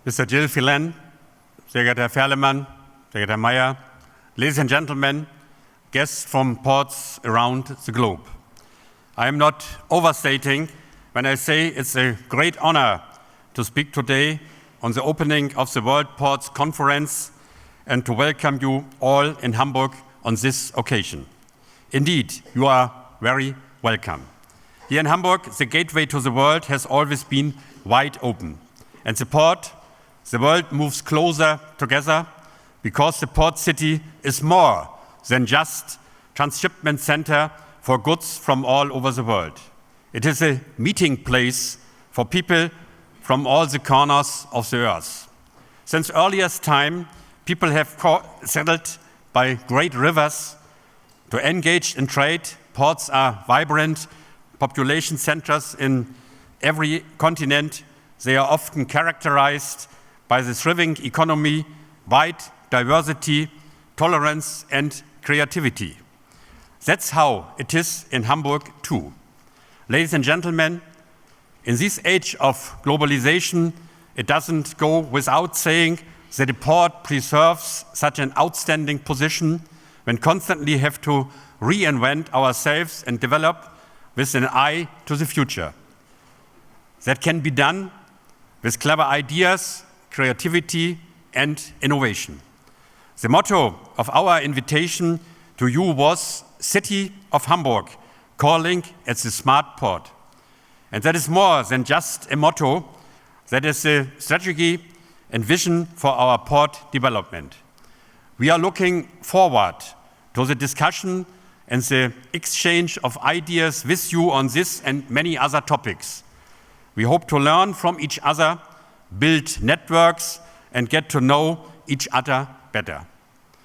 Mr. Jill Phelan, sehr geehrter Herr Ferlemann, sehr geehrter Herr Meyer, ladies and gentlemen, guests from ports around the globe. I am not overstating when I say it's a great honor to speak today on the opening of the World Ports Conference and to welcome you all in Hamburg on this occasion. Indeed, you are very welcome. Here in Hamburg, the gateway to the world has always been wide open. And the world moves closer together because the port city is more than just transshipment center for goods from all over the world. It is a meeting place for people from all the corners of the earth. Since earliest time, people have settled by great rivers to engage in trade. Ports are vibrant population centers in every continent. They are often characterized by the thriving economy, wide diversity, tolerance, and creativity. That's how it is in Hamburg too. Ladies and gentlemen, in this age of globalization, it doesn't go without saying that a port preserves such an outstanding position when constantly have to reinvent ourselves and develop with an eye to the future. That can be done with clever ideas, creativity, and innovation. The motto of our invitation to you was City of Hamburg, calling at the smart port. And that is more than just a motto, that is a strategy and vision for our port development. We are looking forward to the discussion and the exchange of ideas with you on this and many other topics. We hope to learn from each other, build networks, and get to know each other better.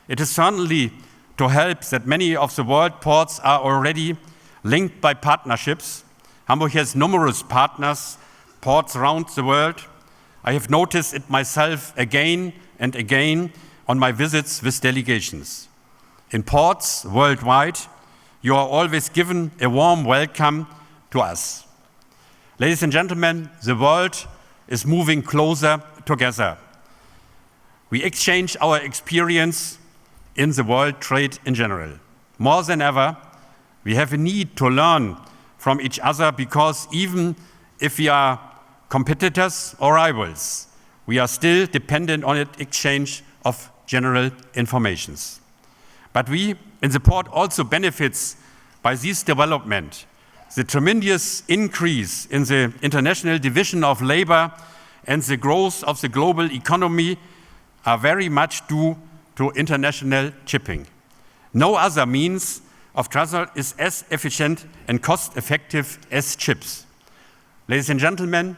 It is certainly to help that many of the world ports are already linked by partnerships. Hamburg has numerous partners, ports around the world. I have noticed it myself again and again on my visits with delegations. In ports worldwide, you are always given a warm welcome to us. Ladies and gentlemen, the world is moving closer together. We exchange our experience in the world trade in general. More than ever, we have a need to learn from each other because even if we are competitors or rivals, we are still dependent on an exchange of general informations. But we in the port also benefits by this development. The tremendous increase in the international division of labor and the growth of the global economy are very much due to international shipping. No other means of transport is as efficient and cost-effective as ships. Ladies and gentlemen,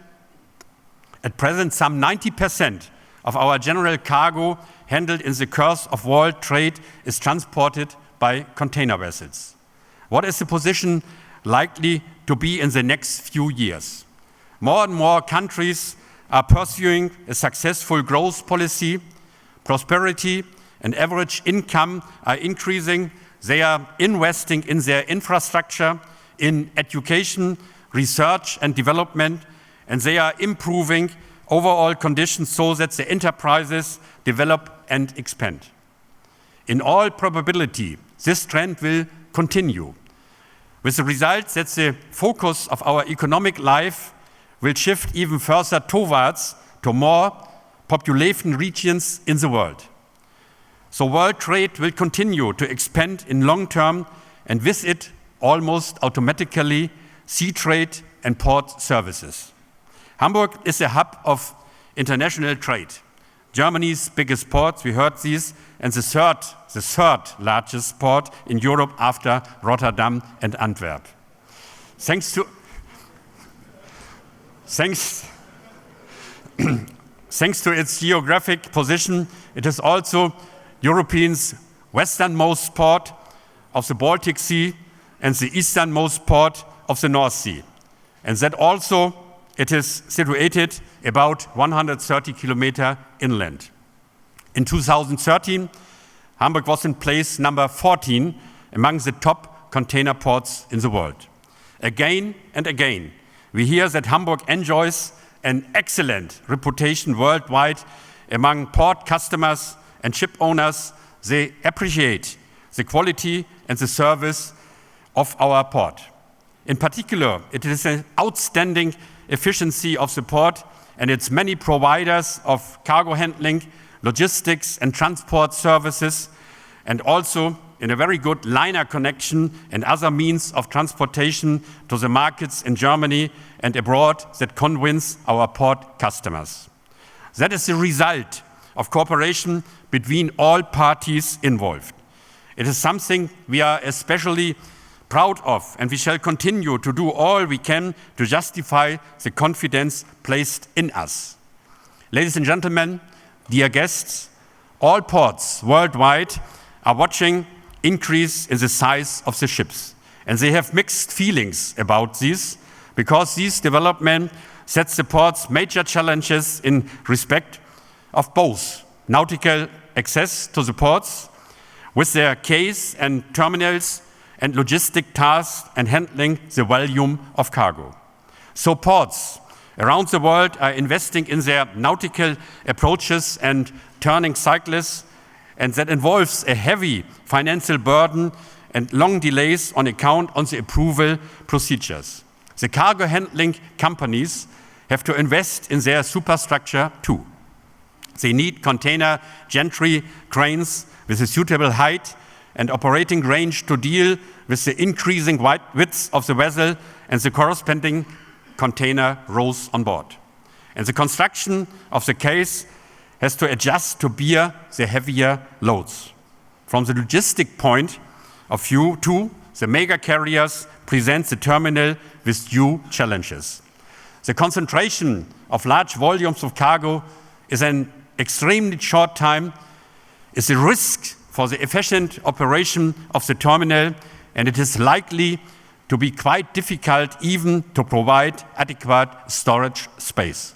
at present, some 90% of our general cargo handled in the course of world trade is transported by container vessels. What is the position likely to be in the next few years? More and more countries are pursuing a successful growth policy. Prosperity and average income are increasing. They are investing in their infrastructure, in education, research and development, and they are improving overall conditions so that the enterprises develop and expand. In all probability, this trend will continue, with the result that the focus of our economic life will shift even further towards to more population regions in the world. So world trade will continue to expand in long term, and with it, almost automatically, sea trade and port services. Hamburg is a hub of international trade. Germany's biggest port, we heard this, and the third largest port in Europe after Rotterdam and Antwerp. Thanks to its geographic position, it is also Europe's westernmost port of the Baltic Sea and the easternmost port of the North Sea. And that also it is situated about 130 kilometers inland. In 2013, Hamburg was in place number 14 among the top container ports in the world. Again and again, we hear that Hamburg enjoys an excellent reputation worldwide among port customers and ship owners. They appreciate the quality and the service of our port. In particular, it is an outstanding efficiency of the port and its many providers of cargo handling, logistics and transport services, and also in a very good liner connection and other means of transportation to the markets in Germany and abroad that convince our port customers. That is the result of cooperation between all parties involved. It is something we are especially proud of, and we shall continue to do all we can to justify the confidence placed in us. Ladies and gentlemen, dear guests, all ports worldwide are watching increase in the size of the ships, and they have mixed feelings about this because this development sets the ports major challenges in respect of both nautical access to the ports with their quays and terminals and logistic tasks and handling the volume of cargo. So ports around the world are investing in their nautical approaches and turning cycles, and that involves a heavy financial burden and long delays on account of the approval procedures. The cargo handling companies have to invest in their superstructure too. They need container gantry cranes with a suitable height and operating range to deal with the increasing width of the vessel and the corresponding container rows on board. And the construction of the case has to adjust to bear the heavier loads. From the logistic point of view, too, the mega carriers present the terminal with due challenges. The concentration of large volumes of cargo is an extremely short time, is a risk for the efficient operation of the terminal, and it is likely to be quite difficult even to provide adequate storage space.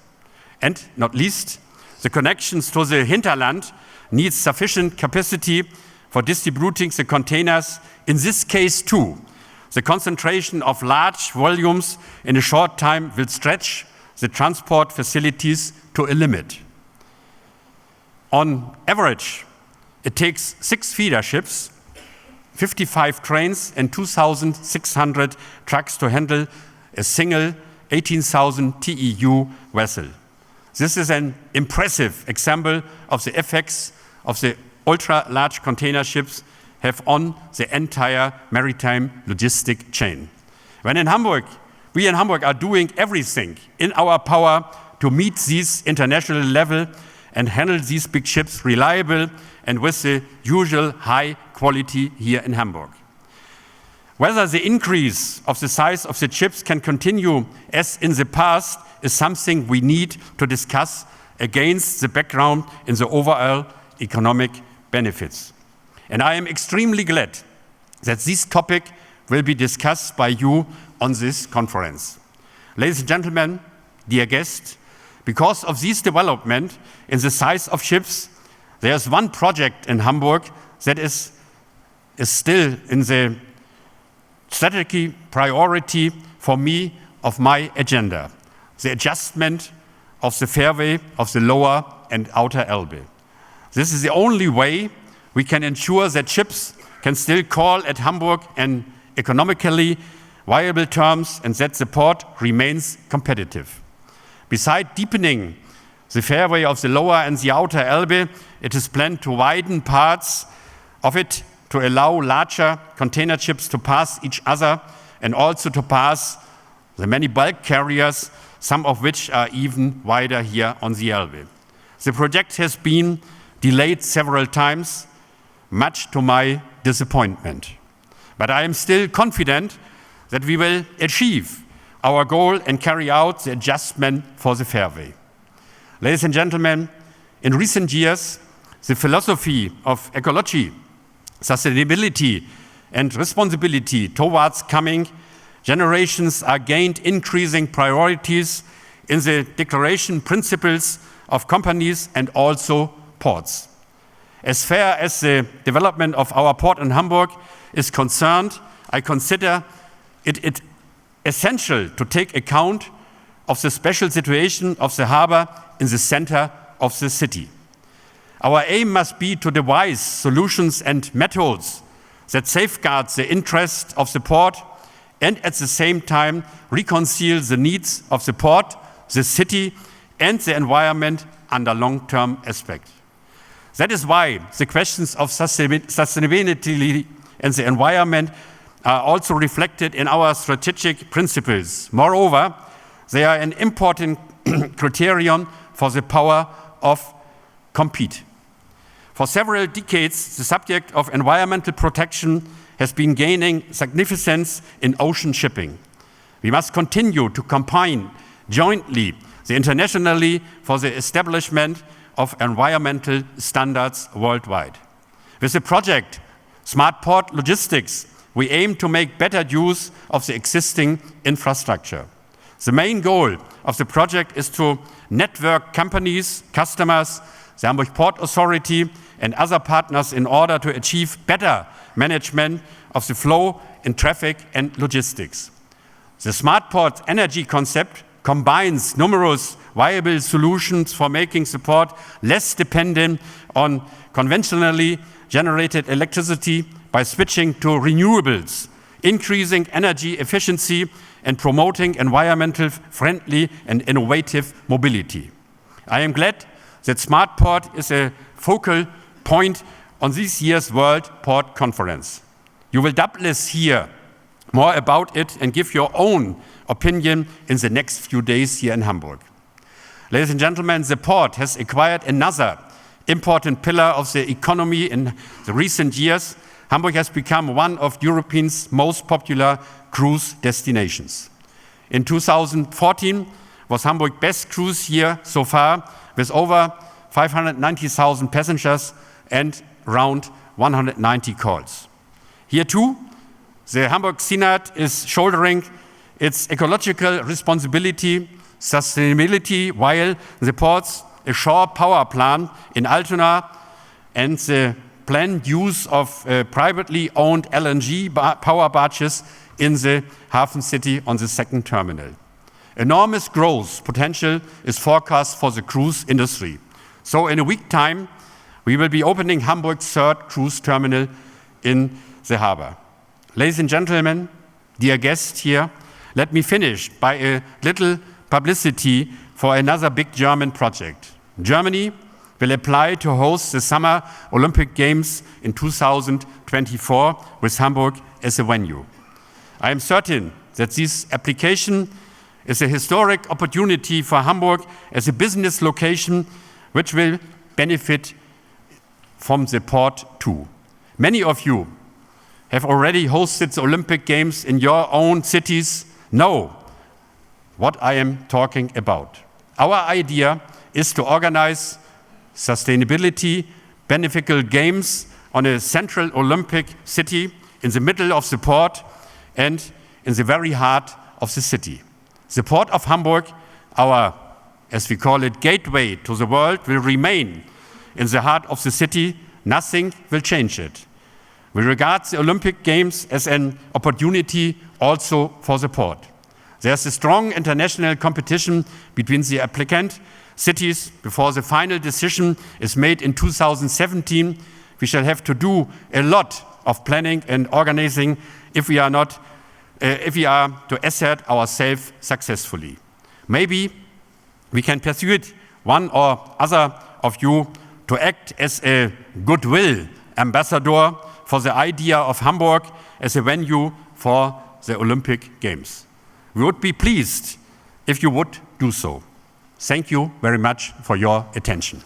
And not least, the connections to the hinterland need sufficient capacity for distributing the containers. In this case too, the concentration of large volumes in a short time will stretch the transport facilities to a limit. On average, it takes 6 feeder ships, 55 trains and 2,600 trucks to handle a single 18,000 TEU vessel. This is an impressive example of the effects of the ultra-large container ships have on the entire maritime logistic chain. We in Hamburg are doing everything in our power to meet this international level and handle these big ships reliable and with the usual high quality here in Hamburg. Whether the increase of the size of the ships can continue as in the past is something we need to discuss against the background in the overall economic benefits. And I am extremely glad that this topic will be discussed by you on this conference. Ladies and gentlemen, dear guests, because of this development in the size of ships, there's one project in Hamburg that is still in the strategic priority for me of my agenda, the adjustment of the fairway of the lower and outer Elbe. This is the only way we can ensure that ships can still call at Hamburg in economically viable terms and that the port remains competitive. Besides deepening the fairway of the lower and the outer Elbe, it is planned to widen parts of it to allow larger container ships to pass each other and also to pass the many bulk carriers, some of which are even wider here on the Elbe. The project has been delayed several times, much to my disappointment. But I am still confident that we will achieve our goal and carry out the adjustment for the fairway. Ladies and gentlemen, in recent years, the philosophy of ecology, sustainability, and responsibility towards coming generations are gained increasing priorities in the declaration principles of companies and also ports. As far as the development of our port in Hamburg is concerned, I consider it essential to take account of the special situation of the harbor in the center of the city. Our aim must be to devise solutions and methods that safeguard the interest of the port and at the same time reconcile the needs of the port, the city, and the environment under long-term aspect. That is why the questions of sustainability and the environment are also reflected in our strategic principles. Moreover, they are an important criterion for the power of compete. For several decades, the subject of environmental protection has been gaining significance in ocean shipping. We must continue to combine jointly the internationally for the establishment of environmental standards worldwide. With the project Smart Port Logistics, we aim to make better use of the existing infrastructure. The main goal of the project is to network companies, customers, the Hamburg Port Authority and other partners in order to achieve better management of the flow in traffic and logistics. The Smart Port energy concept combines numerous viable solutions for making the port less dependent on conventionally generated electricity by switching to renewables, increasing energy efficiency and promoting environmental friendly and innovative mobility. I am glad that Smart Port is a focal point on this year's World Port Conference. You will doubtless hear more about it and give your own opinion in the next few days here in Hamburg. Ladies and gentlemen, the port has acquired another important pillar of the economy in the recent years. Hamburg has become one of Europe's most popular cruise destinations. In 2014 was Hamburg's best cruise year so far, with over 590,000 passengers and around 190 calls. Here too, the Hamburg Senate is shouldering its ecological responsibility, sustainability, while the port's shore power plant in Altona and the planned use of privately owned LNG power barges in the Hafen City on the second terminal. Enormous growth potential is forecast for the cruise industry. So in a week's time, we will be opening Hamburg's third cruise terminal in the harbor. Ladies and gentlemen, dear guests here, let me finish by a little publicity for another big German project. Germany will apply to host the Summer Olympic Games in 2024 with Hamburg as a venue. I am certain that this application is a historic opportunity for Hamburg as a business location which will benefit from the port too. Many of you have already hosted the Olympic Games in your own cities, know what I am talking about. Our idea is to organize sustainability beneficial games on a central Olympic city in the middle of the port and in the very heart of the city. The port of Hamburg, our, as we call it, gateway to the world, will remain in the heart of the city. Nothing will change it. We regard the Olympic Games as an opportunity also for the port. There's a strong international competition between the applicant cities before the final decision is made in 2017. We shall have to do a lot of planning and organizing if we are to assert ourselves successfully. Maybe we can persuade one or other of you to act as a goodwill ambassador for the idea of Hamburg as a venue for the Olympic Games. We would be pleased if you would do so. Thank you very much for your attention.